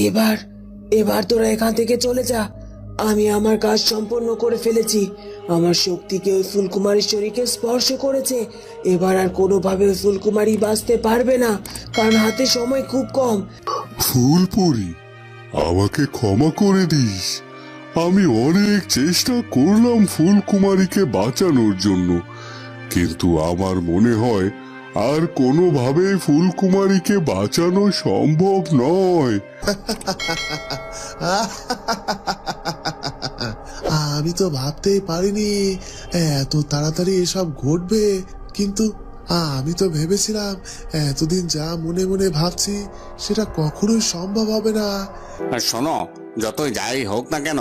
এবার এবার তোরা এখান থেকে চলে যা। আমি আমার কাজ সম্পন্ন করে ফেলেছি। আমার শক্তিকে ওই ফুলকুমারীর শরীরকে স্পর্শ করেছে। এবার আর কোনোভাবে ওই ফুলকুমারী বাঁচতে পারবে না, কারণ হাতে সময় খুব কম। ফুলপরি, আমাকে ক্ষমা করে দিস। আমি অনেক চেষ্টা করলাম ফুলকুমারীকে বাঁচানোর জন্য, কিন্তু আমার মনে হয় আর কোনোভাবে ফুলকুমারীকে বাঁচানো সম্ভব নয়। আমি তো ভাবতেই পারিনি এত তাড়াতাড়ি এসব ঘটবে। কিন্তু আমি তো ভেবেছিলাম এতদিন যা মনে মনে ভাবছি সেটা কখনোই সম্ভব হবে না। আর শোনো, যতই যাই হোক না কেন,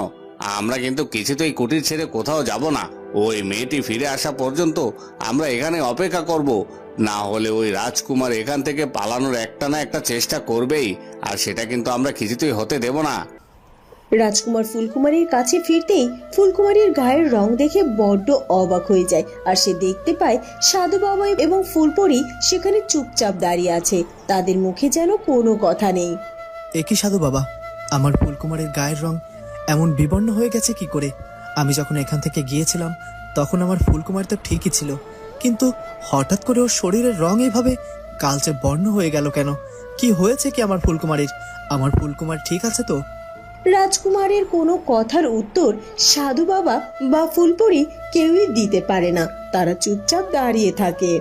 আমরা কিন্তু কিছুতেই কুটির ছেড়ে কোথাও যাব না। ওই মেয়েটি ফিরে আসা পর্যন্ত আমরা এখানে অপেক্ষা করব। না হলে ওই রাজকুমার এখান থেকে পালানোর একটা না একটা চেষ্টা করবেই, আর সেটা কিন্তু আমরা কিছুতেই হতে দেব না। রাজকুমার ফুলকুমারীর কাছে ফিরতেই ফুলকুমারীর গায়ের রং দেখে বড্ড অবাক হয়ে যায়। আর সে দেখতে পায় সাধু বাবা এবং ফুলপরি সেখানে চুপচাপ দাঁড়িয়ে আছে, তাদের মুখে যেন কোনো কথা নেই। একই সাধু বাবা, আমার ফুলকুমারীর গায়ের রং এমন বিবর্ণ হয়ে গেছে কি করে? আমি যখন এখান থেকে গিয়েছিলাম তখন আমার ফুলকুমারী তো ঠিকই ছিল, কিন্তু হঠাৎ করে ওর শরীরের রং এইভাবে কালচে বর্ণ হয়ে গেল কেন? কি হয়েছে কি আমার ফুলকুমারীর? আমার ফুলকুমার ঠিক আছে তো? রাজকুমারের কোনো কথার উত্তর সাধু বাবা বা ফুলপরি কেউই দিতে পারে না, তারা চুপচাপ দাঁড়িয়ে থাকে।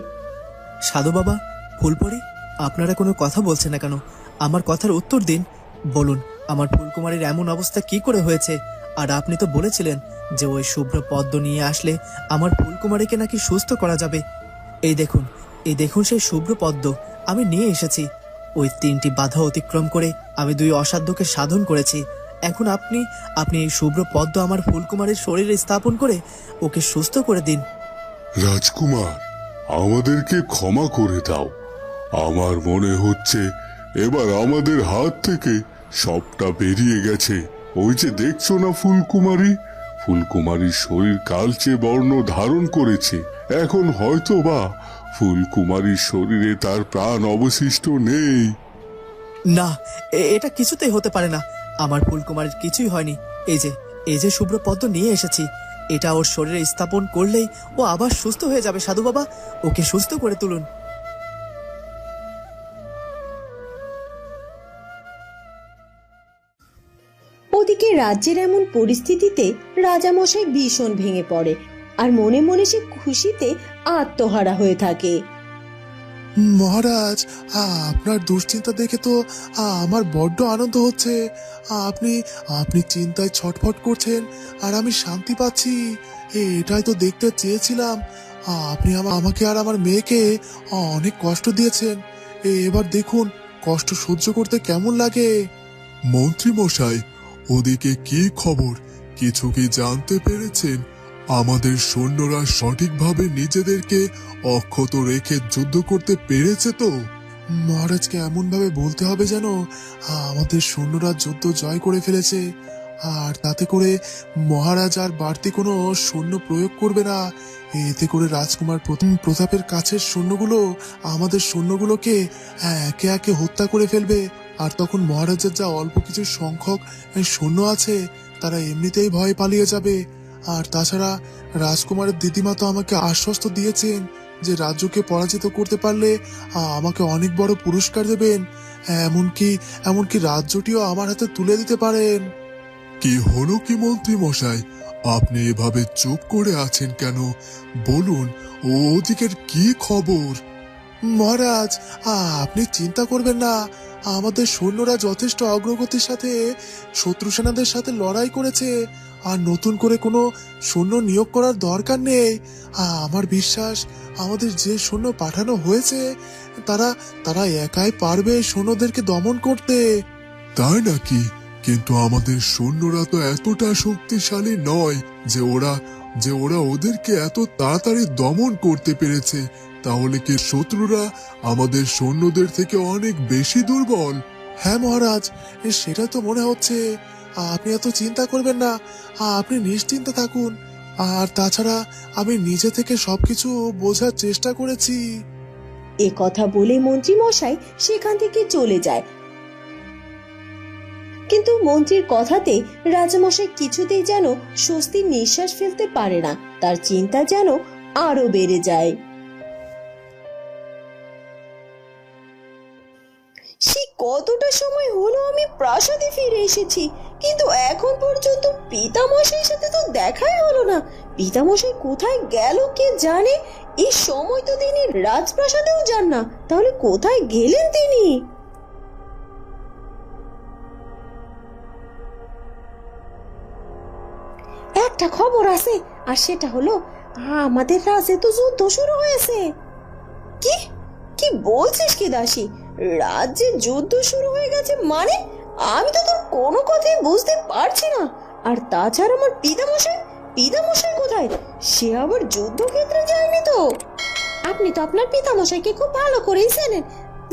সাধু বাবা, ফুলপরি, আপনারা কোনো কথা বলছেন না কেন? আমার কথার উত্তর দিন। বলুন, আমার ফুলকুমারীর এমন অবস্থা কি করে হয়েছে? আর আপনি তো বলেছিলেন যে ওই শুভ্র পদ্ম নিয়ে আসলে আমার ফুলকুমারীকে নাকি সুস্থ করা যাবে। এই দেখুন, এই দেখুন সেই শুভ্র পদ্ম আমি নিয়ে এসেছি। ওই 3টি বাধা অতিক্রম করে আমি 2 অসাধ্যকে সাধন করেছি। এখন আপনি এই শুভ্র পদ্ম আমার ফুলকুমারীর শরীরে স্থাপন করে ওকে সুস্থ করে দিন। রাজকুমার, আমাদেরকে ক্ষমা করে দাও। আমার মনে হচ্ছে এবার আমাদের হাত থেকে সবটা বেরিয়ে গেছে। ওই যে দেখছো না ফুলকুমারীর শরীর কালচে বর্ণ ধারণ করেছে। এখন হয়তো বা ফুলকুমারীর শরীরে তার প্রাণ অবশিষ্ট নেই। না, এটা কিছুতেই হতে পারে না। আমার ফুলকুমারীর কিছুই হয়নি। এই যে শুভ্র পদ্ম নিয়ে এসেছি, এটা ওর শরীরে স্থাপন করলেই ও আবার সুস্থ হয়ে যাবে। সাধু বাবা, ওকে সুস্থ করে তুলুন। ওদিকে রাজ্যের এমন পরিস্থিতিতে রাজামশাই ভীষণ ভেঙে পড়ে, আর মনে মনে সে খুশিতে আত্মহারা হয়ে থাকে। মহারাজ, আপনার দুশ্চিন্তা দেখে তো আমার বড্ড আনন্দ হচ্ছে। আপনি আপনি চিন্তায় ছটফট করছেন আর আমি শান্তি পাচ্ছি, এটাই তো দেখতে চেয়েছিলাম। আপনি আমাকে আর আমার মেয়েকে অনেক কষ্ট দিয়েছেন, এবার দেখুন কষ্ট সহ্য করতে কেমন লাগে। মন্ত্রী মশাই, ওদিকে কি খবর? কিছু কি জানতে পেরেছেন? আমাদের সৈন্যরা সঠিকভাবে নিজেদেরকে অক্ষত রেখে যুদ্ধ করতে পেরেছে তো? মহারাজকে এমন ভাবে বলতে হবে যেন আমাদের সৈন্যরা যুদ্ধ জয় করে ফেলেছে, আর তাতে করে মহারাজ আর বাড়তি কোনো সৈন্য প্রয়োগ করবে না। এতে করে রাজকুমার প্রতাপের কাছের সৈন্যগুলো আমাদের সৈন্যগুলোকে একে একে হত্যা করে ফেলবে। আর তখন মহারাজের যা অল্প কিছু সংখ্যক সৈন্য আছে তারা এমনিতেই ভয়ে পালিয়ে যাবে। আর তাছাড়া রাজকুমারের দিদিমা তো আমাকে আশ্বস্ত দিয়েছেন যে রাজ্যকে পরাজিত করতে পারলে আমাকে অনেক বড় পুরস্কার দেবেন, এমনকি রাজ্যটিও আমার হাতে তুলে দিতে পারেন। কি হলো কি মন্ত্রী মশাই? আপনি এভাবে চুপ করে আছেন কেন? বলুন, ওদিকের কি খবর? মহারাজ, আপনি চিন্তা করবেন না। আমাদের সৈন্যরা যথেষ্ট অগ্রগতির সাথে শত্রু সেনাদের সাথে লড়াই করেছে, আর নতুন করে কোনো সৈন্য নিয়োগ করার দরকার নেই। আমার বিশ্বাস আমাদের যে সৈন্য পাঠানো হয়েছে তারা তারা একাই পারবে সৈন্যদেরকে দমন করতে। তাই নাকি? কিন্তু আমাদের সৈন্যরা তো এতটা শক্তিশালী নয় যে ওরা ওদেরকে এত তাড়াতাড়ি দমন করতে পেরেছে। তাহলে কি শত্রুরা আমাদের সৈন্যদের থেকে অনেক বেশি দুর্বল? হ্যাঁ মহারাজ, সেটা তো মনে হচ্ছে। আপনি এত চিন্তা করবেন না, আপনি নিশ্চিন্তে থাকুন। আর তাছাড়া আমি নিজে থেকে সবকিছু বোঝার চেষ্টা করেছি। এ কথা বলে মন্ত্রী মশাই সেখান থেকে চলে যায়। কিন্তু মন্ত্রীর কথাতে রাজামশাই কিছুতেই যেন স্বস্তির নিঃশ্বাস ফেলতে পারে না। তার চিন্তা যেন আরো বেড়ে যায়। সে কতটা সময় হলো আমি প্রাসাদে ফিরে এসেছি, কিন্তু এখন পর্যন্ত পিতামশাইয়ের সাথে তো দেখাই হলো না। পিতামশাই কোথায় গেল কে জানে। এই সময় তো তিনি রাজপ্রাসাদেও যান না, তাহলে কোথায় গেলেন তিনি? একটা খবর আছে, আর সেটা হলো আমাদের রাজ্যে তো যুদ্ধ শুরু হয়েছে। কি কি বলছিস কি দাসী? রাজ্যে যুদ্ধ শুরু হয়ে গেছে মানে? আমি তো তোর কোনো কথাই বুঝতে পারছি না। আর তাছাড়া আমার পিতামশাই কোথায়? সে আবার যুদ্ধক্ষেত্রে যায়নি তো? আপনি তো আপনার পিতামশাইকে খুব ভালো করেই চেনেন।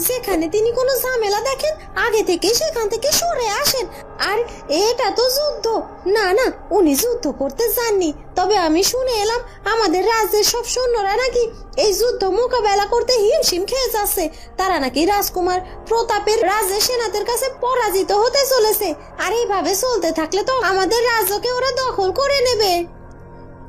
যেখানে তিনি কোনো ঝামেলা দেখেন আগে থেকে সেখান থেকে সরে আসেন। আর এটা তো যুদ্ধ না, না উনি যুদ্ধ করতে যাননি। তবে আমি শুনে এলাম আমাদের রাজ্যের সব সৈন্যরা নাকি এই যুদ্ধ মোকাবেলা করতে হিমশিম খেয়ে যাচ্ছে। তারা নাকি রাজকুমার প্রতাপের রাজ্যের সেনাদের কাছে পরাজিত হতে চলেছে। আর এইভাবে চলতে থাকলে তো আমাদের রাজ্যকে ওরা দখল করে নেবে।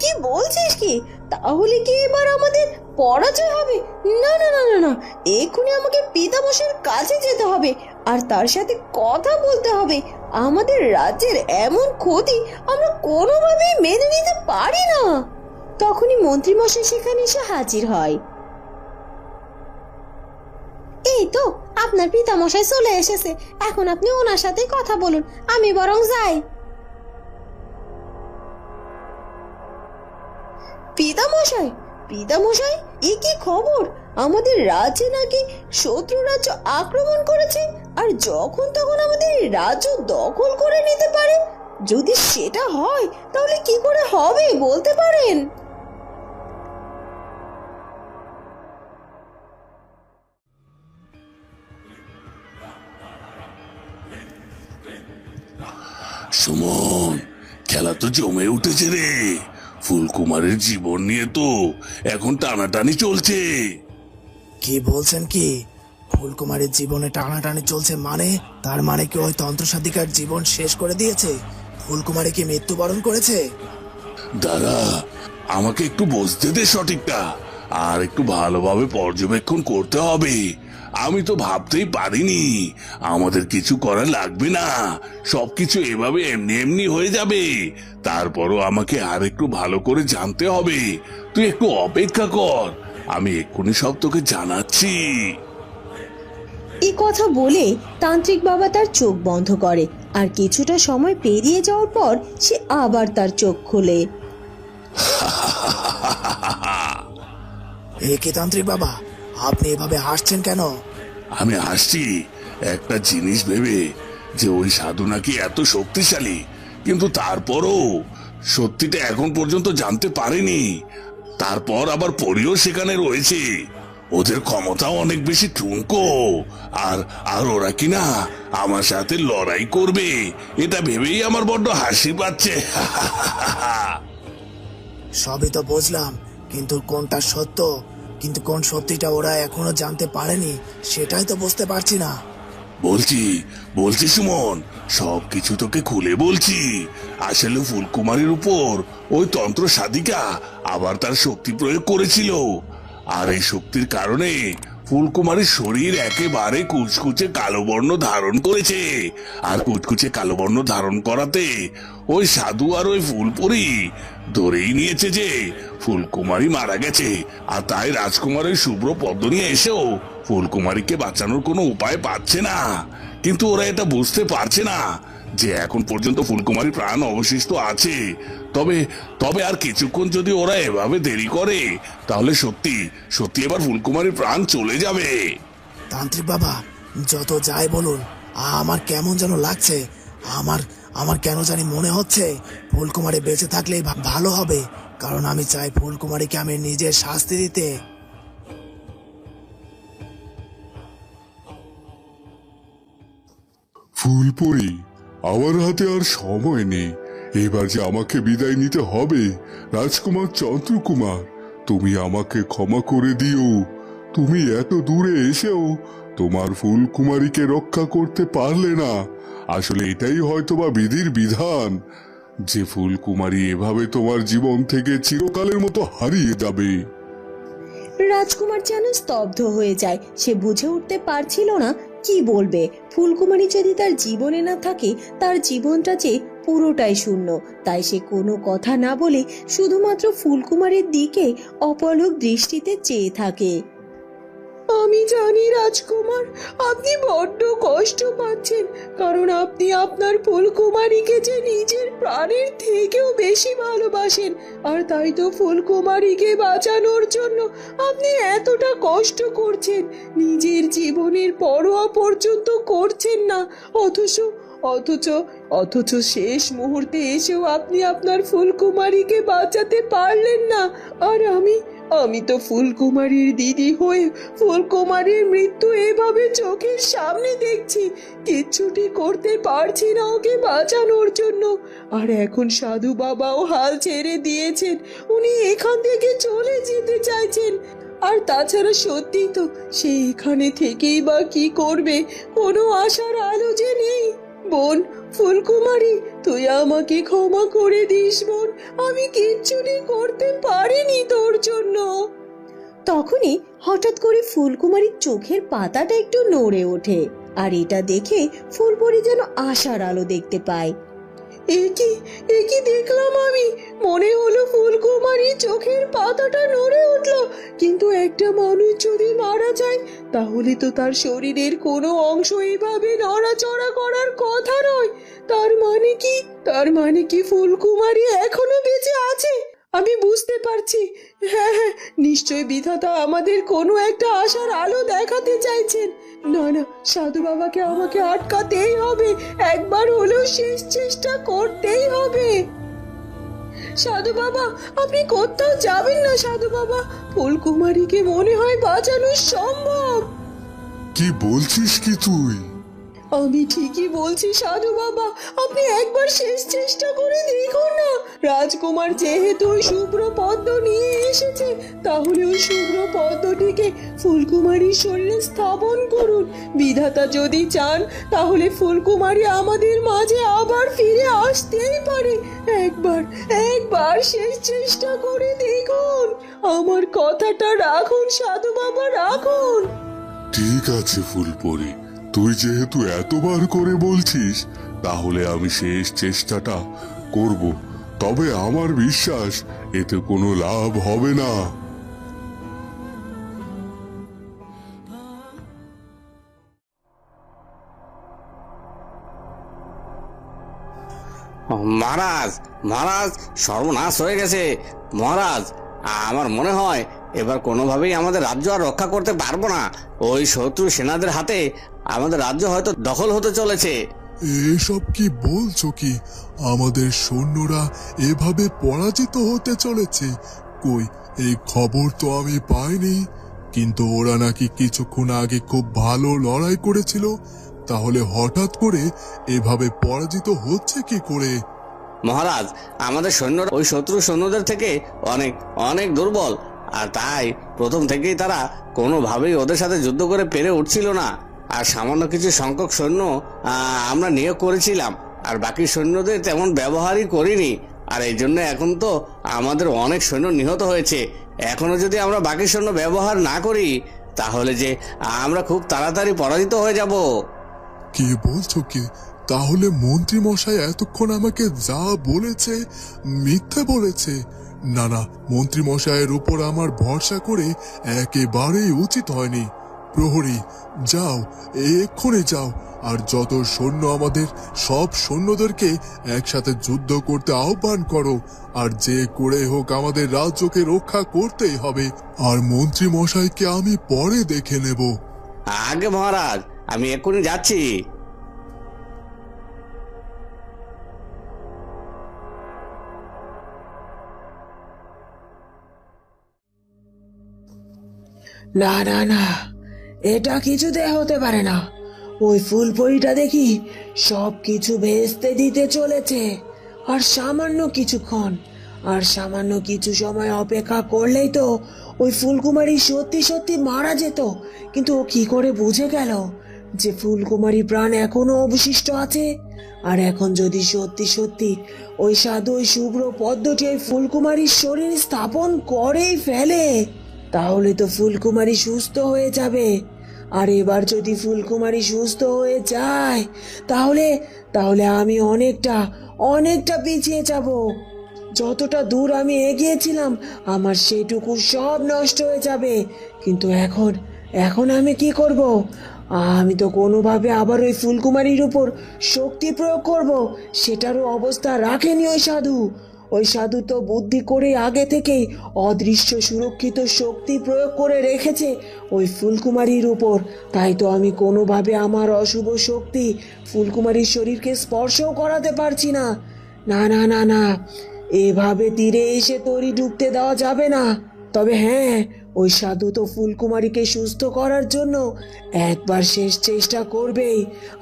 কি বলছিস কি? তাহলে কি এবার আমাদের পরাজয় হবে? না না না না না, এক্ষুনি আমাকে পিতামশাইয়ের কাছে যেতে হবে আর তার সাথে কথা বলতে হবে। আমাদের রাজ্যের এমন ক্ষতি আমরা কোনোভাবেই মেনে নিতে পারি না। তখনই মন্ত্রীমশাই সেখানে এসে হাজির হয়। এই তো আপনার পিতামশাই চলে এসেছে, এখন আপনি ওনার সাথে কথা বলুন, আমি বরং যাই। পিতামশাই, পিতামশাই, এ কি খবর? আমাদের রাজ্যে নাকি শত্রু রাজ্য আক্রমণ করেছে আর যখন তখন আমাদের রাজ্য দখল করে নিতে পারে। যদি সেটা হয় তাহলে কি করে হবে বলতে পারেন? সুমন, খেলা তো জমে উঠেছে রে। ফুলকুমারের জীবন নিয়ে তো এখন টানাটানি চলছে। কি বলছেন কি? ফুলকুমারীর জীবনে টানাটানি চলছে মানে? তার মানে কি ওই তন্ত্রসাধিকার জীবন শেষ করে দিয়েছে? ফুলকুমারী কি মৃত্যুবরণ করেছে? দাদা, আমাকে একটু বুঝতে দে সঠিকটা, আর একটু ভালোভাবে পর্যবেক্ষণ করতে হবে। আমি তো ভাবতেই পারিনি আমাদের কিছু করা লাগবে না, সবকিছু এভাবে এমনি এমনি হয়ে যাবে। তারপরও আমাকে আর একটু ভালো করে জানতে হবে। তুই একটু অপেক্ষা কর, আমি এক্ষুনি সব তোকে জানাচ্ছি। এই কথা বলে তান্ত্রিক বাবা তার চোখ বন্ধ করে আর কিছুটা সময় পেরিয়ে যাওয়ার পর সে আবার তার চোখ খোলে। এ কি তান্ত্রিক বাবা, আপনি এভাবে হাসছেন কেন? আমি হাসছি একটা জিনিস ভেবে, যে ওই সাধু নাকি এত শক্তিশালী, কিন্তু তারপরও সত্যিটা এখন পর্যন্ত জানতে পারেনি। তারপর আবার পরিও সেখানে রয়েছে, ওদের ক্ষমতাও অনেক বেশি ঠুনকো। আর আর ওরা কিনা আমার সাথে লড়াই করবে, এটা ভেবেই আমার বড্ড হাসি পাচ্ছে। সবই তো বুঝলাম, কিন্তু কোনটা সত্য, কিন্তু কোন সত্যিটা ওরা এখনো জানতে পারেনি সেটাই তো বুঝতে পারছি না। বলছি সুমন, সবকিছু তোকে খুলে বলছি। আসলে ফুলকুমারীর উপর ওই তন্ত্র সাধিকা আবার তার শক্তি প্রয়োগ করেছিল, আর এই শক্তির কারণে ফুলকুমারীর শরীর একেবারে কুচকুচে কালো বর্ণ ধারণ করেছে। আর কুচকুচে কালো বর্ণ ধারণ করাতে ওই সাধু আর ওই ফুলপরি ধরেই নিয়েছে যে ফুলকুমারী মারা গেছে। আর তাই রাজকুমারের শুভ্র পদ্ম নিয়ে এসেও ফুলকুমারীকে বাঁচানোর কোনো উপায় পাচ্ছে না। কিন্তু ওরা এটা বুঝতে পারছে না যে এখন পর্যন্ত ফুলকুমারী প্রাণ অবশিষ্ট আছে। তবে তবে আর কিছুক্ষণ যদি ওরা এভাবে দেরি করে, তাহলে সত্যি সত্যি এবার ফুলকুমারীর প্রাণ চলে যাবে। তান্ত্রিক বাবা, যত যাই বলুন, আমার কেমন যেন লাগছে। আমার কেন জানি মনে হচ্ছে ফুলকুমারী বেঁচে থাকলেই ভালো হবে, কারণ আমি চাই ফুলকুমারীকে আমি নিজের শাস্তি দিতে। ফুলপরি, আমার হাতে আর সময় নেই, এবার যে আমাকে বিদায় নিতে হবে। রাজকুমার চন্দ্রকুমার, তুমি আমাকে ক্ষমা করে দিও। তুমি এত দূরে এসেও তোমার ফুলকুমারীকে রক্ষা করতে পারলে না। আসলে এটাই হয়তোবা বিধির বিধান যে ফুলকুমারী এভাবে তোমার জীবন থেকে চিরকালের মতো হারিয়ে যাবে। রাজকুমার যেন স্তব্ধ হয়ে যায়। সে বুঝে উঠতে পারছিল না কি বলবে। ফুলকুমারী যদি তার জীবনে না থাকে, তার জীবনটা যে পুরোটাই শূন্য। তাই সে কোনো কথা না বলে শুধুমাত্র ফুলকুমারীর দিকে অপলক দৃষ্টিতে চেয়ে থাকে। আমি জানি রাজকুমার, আপনি বড্ড কষ্ট পাচ্ছেন, কারণ আপনি আপনার ফুলকুমারীকে যে নিজের প্রাণের থেকেও বেশি ভালোবাসেন। আর তাই তো ফুলকুমারীকে বাঁচানোর জন্য আপনি এতটা কষ্ট করছেন, নিজের জীবনের পরোয়া পর্যন্ত করছেন না। অথচ শেষ মুহূর্তে এসেও আপনি আপনার ফুলকুমারীকে বাঁচাতে পারলেন না। আর আমি তো ফুলকুমারীর দিদি হয়ে ফুলকুমারীর মৃত্যু এভাবে চোখের সামনে দেখছি, কিচ্ছুটি করতে পারছি না ওকে বাঁচানোর জন্য। আর এখন সাধু বাবাও হাল ছেড়ে দিয়েছেন, উনি এখান থেকে চলে যেতে চাইছেন। আর তাছাড়া সত্যি তো সে এখানে থেকেই বা কি করবে, কোনো আশার আলো যে নেই। বোন ফুলকুমারী, তুই আমাকে ক্ষমা করে দিস বোন, আমি কিচ্ছুটি করতে পারিনি তোর জন্য। তখনই হঠাৎ করে ফুলকুমারীর চোখের পাতাটা একটু নড়ে ওঠে, আর এটা দেখে ফুলপরি যেন আশার আলো দেখতে পায়। একই দেখলাম আমি, মনে হলো ফুলকুমারী চোখের পাতাটা নড়ে উঠলো। কিন্তু একটা মানুষ যদি মারা যায়, তাহলে তো তার শরীরের কোনো অংশ এভাবে নড়াচড়া করার কথা নয়। তার মানে কি ফুলকুমারী এখনো বেঁচে আছে? আমি বুঝতে পারছি, হ্যাঁ, নিশ্চয় বিধাতা আমাদের কোনো একটা আশার আলো দেখাতে চাইছেন। না, সাধু বাবাকে আমাকে আটকাতেই হবে, একবার হলেও শেষ চেষ্টা করতেই হবে। সাধু বাবা, আপনি কোথাও যাবেন না সাধু বাবা, ফুলকুমারীকে মনে হয় বাঁচানো সম্ভব। কি বলছিস কি তুই? আমি ঠিকই বলছি সাধু বাবা, আপনি একবার শেষ চেষ্টা করে দেখুন না। রাজকুমার যেহেতু ওই শুভ্র পদ্ম নিয়ে এসেছে, তাহলে ওই শুভ্র পদ্মটিকে ফুলকুমারীর শরীরে স্থাপন করুন। বিধাতা যদি চান, তাহলে ফুলকুমারী আমাদের মাঝে আবার ফিরে আসতেই পারে। একবার শেষ চেষ্টা করে দেখুন। আমার কথাটা রাখুন সাধু বাবা, রাখুন। ঠিক আছে ফুলপরি, তুই যেহেতু এতবার করে বলছিস, তাহলে আমি শেষ চেষ্টাটা করব। তবে আমার বিশ্বাস এতে কোনো লাভ হবে না। মহারাজ, মহারাজ, সর্বনাশ হয়ে গেছে মহারাজ। আমার মনে হয় এবার কোনোভাবেই আমাদের রাজ্য আর রক্ষা করতে পারবো না। ওই শত্রু সেনাদের হাতে আমাদের রাজ্য হয়তো দখল হতে চলেছে। এসব কি বলছো কি? আমাদের সৈন্যরা এভাবে পরাজিত হতে চলেছে? কই, এই খবর তো আমি পাইনি। কিন্তু ওরা নাকি কিছুক্ষণ আগে খুব ভালো লড়াই করেছিল, তাহলে হঠাৎ করে এভাবে পরাজিত হচ্ছে কি করে? মহারাজ, আমাদের সৈন্যরা ওই শত্রু সৈন্যদের থেকে অনেক অনেক দুর্বল, আর তাই প্রথম থেকেই তারা কোনোভাবেই ওদের সাথে যুদ্ধ করে পেরে উঠছিল না। আর সামান্য কিছু সংখ্যক সৈন্য আমরা নিয়োগ করেছিলাম, আর বাকি সৈন্যদের তেমন ব্যবহারই করিনি। আর এই জন্য এখন তো আমাদের অনেক সৈন্য নিহত হয়েছে। এখনো যদি আমরা বাকি সৈন্য ব্যবহার না করি, তাহলে যে আমরা খুব তাড়াতাড়ি পরাজিত হয়ে যাব। কি বলছো কি? তাহলে মন্ত্রী মশাই এতক্ষণ আমাকে যা বলেছে মিথ্যে বলেছে? না, মন্ত্রী মশাইয়ের উপর আমার ভরসা করে একেবারেই উচিত হয়নি। প্রহরী, যাও, এক্ষুনি যাও, আর যত সৈন্য আমাদের সব সৈন্যদেরকে একসাথে যুদ্ধ করতে আহ্বান করো। আর যে করে হোক আমাদের রাজ্যকে রক্ষা করতেই হবে। আর মন্ত্রী মশাইকে আমি পরে দেখে নেব। আগে মহারাজ, আমি এক্ষুনি যাচ্ছি। না, এটা কিছুতে হতে পারে না। ওই ফুলপরিটা দেখি সব কিছু ভেস্তে দিতে চলেছে। আর সামান্য কিছু সময় অপেক্ষা করলেই তো ওই ফুলকুমারী সত্যি সত্যি মারা যেত, কিন্তু ও কি করে বুঝে গেল যে ফুলকুমারী প্রাণ এখনো অবশিষ্ট আছে? আর এখন যদি সত্যি সত্যি ওই সাধু ওই শুভ্র পদ্মটি ওই ফুলকুমারীর শরীর স্থাপন করেই ফেলে, তাহলে তো ফুলকুমারী সুস্থ হয়ে যাবে। আর এবার যদি ফুলকুমারী সুস্থ হয়ে যায়, তাহলে তাহলে আমি অনেকটা পিছিয়ে যাব। যতটা দূর আমি এগিয়েছিলাম আমার সেটুকু সব নষ্ট হয়ে যাবে। কিন্তু এখন আমি কি করব? আমি তো কোনোভাবে আবার ওই ফুলকুমারীর উপর শক্তি প্রয়োগ করব, সেটারও অবস্থা রাখেনি ওই সাধু তো বুদ্ধি করে আগে থেকেই অদৃশ্য সুরক্ষিত শক্তি প্রয়োগ করে রেখেছে ওই ফুলকুমারীর উপর। তাই তো আমি কোনোভাবে আমার অশুভ শক্তি ফুলকুমারীর শরীরকে স্পর্শও করাতে পারছি না। না না না না, এভাবে তীরে এসে তরি ডুবতে দেওয়া যাবে না। তবে হ্যাঁ, ওই সাধু তো ফুলকুমারীকে সুস্থ করার জন্য একবার শেষ চেষ্টা করবেই,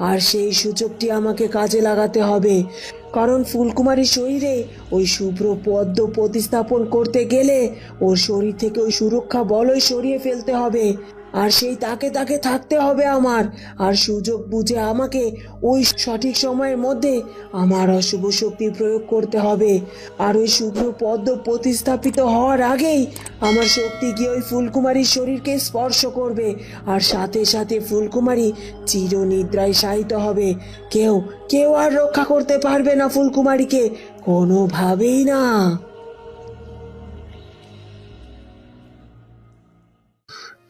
আর সেই সুযোগটি আমাকে কাজে লাগাতে হবে। কারণ ফুলকুমারীর শরীরে ওই শুভ্র পদ্ম প্রতিস্থাপন করতে গেলে ওর শরীর থেকে ওই সুরক্ষা বলয় সরিয়ে ফেলতে হবে, আর সেই তাকে থাকতে হবে আমার। আর সুযোগ বুঝে আমাকে ওই সঠিক সময়ের মধ্যে আমার অশুভ শক্তি প্রয়োগ করতে হবে। আর ওই শুভ্র পদ্ম প্রতিস্থাপিত হওয়ার আগেই আমার শক্তি গিয়ে ওই ফুলকুমারীর শরীরকে স্পর্শ করবে, আর সাথে সাথে ফুলকুমারী চিরনিদ্রায় শায়িত হবে। কেউ আর রক্ষা করতে পারবে না ফুলকুমারীকে, কোনোভাবেই না।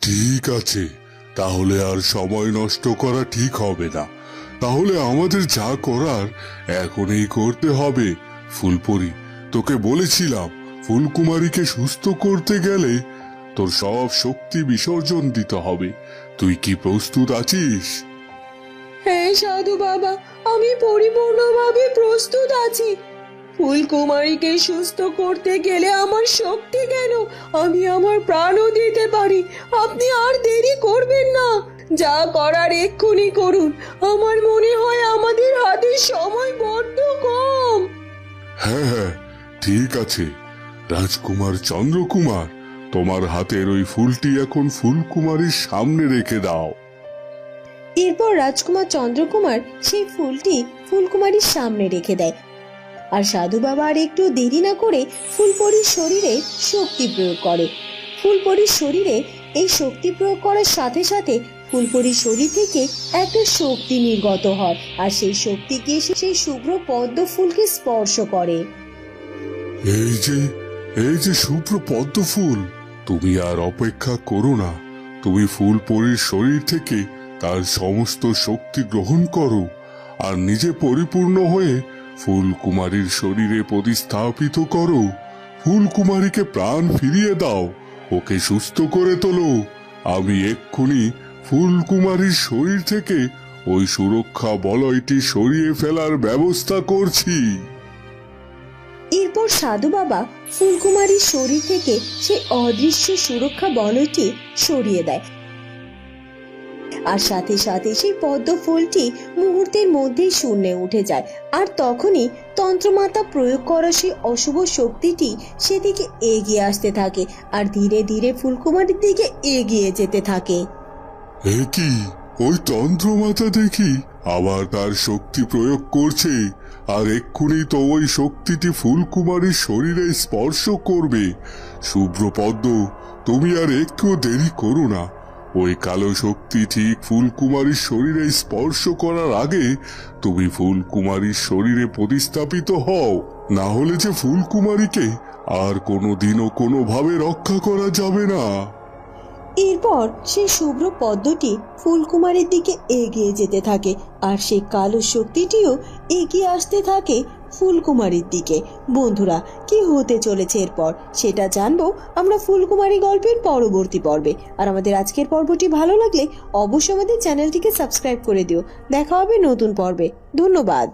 ঠিক আছে, তাহলে আর সময় নষ্ট করা ঠিক হবে না। তাহলে আমাদের যা করার এখনই করতে হবে। ফুলপরি, তোকে বলেছিলাম ফুলকুমারীকে সুস্থ করতে গেলে তোর সব শক্তি বিসর্জন দিতে হবে। তুই কি প্রস্তুত আছিস? হ্যাঁ সাধু বাবা, আমি পরিপূর্ণভাবে প্রস্তুত আছি। ফুলকুমারীকে সুস্থ করতে গেলে আমার শক্তি কেন, আমি আমার প্রাণও দিতে পারি। আপনি আর দেরি করবেন না, যা করার এক্ষুনি করুন। আমার মনে হয় আমাদের হাতে সময় বড্ড কম। হ্যাঁ, ঠিক আছে রাজকুমার চন্দ্রকুমার, তোমার হাতের ওই ফুলটি এখন ফুলকুমারীর সামনে রেখে দাও। এরপর রাজকুমার চন্দ্রকুমার সেই ফুলটি ফুলকুমারীর সামনে রেখে দেয়। আর সাধু বাবা আর একটু দেরি না করে ফুলপরির শরীরে শক্তি প্রয়োগ করে। ফুলপরির শরীরে এই শক্তি প্রয়োগ করার সাথে সাথে ফুলপরির শরীর থেকে একটা শক্তি নির্গত হয়, আর সেই শক্তি গিয়ে সেই শুভ্র পদ্ম ফুলকে স্পর্শ করে। এই যে শুভ্র পদ্ম ফুল, তুমি আর অপেক্ষা করো না, তুমি ফুলপরির শরীর থেকে তার সমস্ত শক্তি গ্রহণ করো, আর নিজে পরিপূর্ণ হয়ে ফুলকুমারীর শরীরে প্রতিস্থাপিত করো। ফুলকুমারীকে প্রাণ ফিরিয়ে দাও, ওকে সুস্থ করে তোলো। আমি এক্ষুনি ফুলকুমারীর শরীর থেকে ওই সুরক্ষা বলয়টি সরিয়ে ফেলার ব্যবস্থা করছি। এরপর সাধু বাবা ফুলকুমারীর শরীর থেকে সেই অদৃশ্য সুরক্ষা বলয়টি সরিয়ে দেয়, আর সাথে সাথে সেই পদ্ম ফুলটি মুহূর্তের মধ্যেই শূন্যে উঠে যায়। আর তখনই তন্ত্রমাতা প্রয়োগ করা সেই অশুভ শক্তিটি সেদিকে এগিয়ে আসতে থাকে, আর ধীরে ধীরে ফুলকুমারীর দিকে এগিয়ে যেতে থাকে। এ কি, ওই তন্ত্রমাতা দেখি আবার তার শক্তি প্রয়োগ করছে, আর এক্ষুনি তো ওই শক্তিটি ফুলকুমারীর শরীরে স্পর্শ করবে। শুভ্র পদ্ম, তুমি আর একটু দেরি করো না। ওই কালো শক্তি ঠিক ফুলকুমারীর শরীরে স্পর্শ করার আগে তুমি ফুলকুমারীর শরীরে প্রতিস্থাপিত হও, না হলে যে ফুলকুমারীকে আর কোনোদিনও কোনোভাবে রক্ষা করা যাবে না। এরপর সেই শুভ্র পদ্মটি ফুলকুমারীর দিকে এগিয়ে যেতে থাকে, আর সেই কালো শক্তিটিও এগিয়ে আসতে থাকে ফুলকুমারীর দিকে। বন্ধুরা, কি হতে চলেছে এরপর সেটা জানবো আমরা ফুলকুমারী গল্পের পরবর্তী পর্বে। আর আমাদের আজকের পর্বটি ভালো লাগলে অবশ্যই আমাদের চ্যানেলটিকে সাবস্ক্রাইব করে দিও। দেখা হবে নতুন পর্বে। ধন্যবাদ।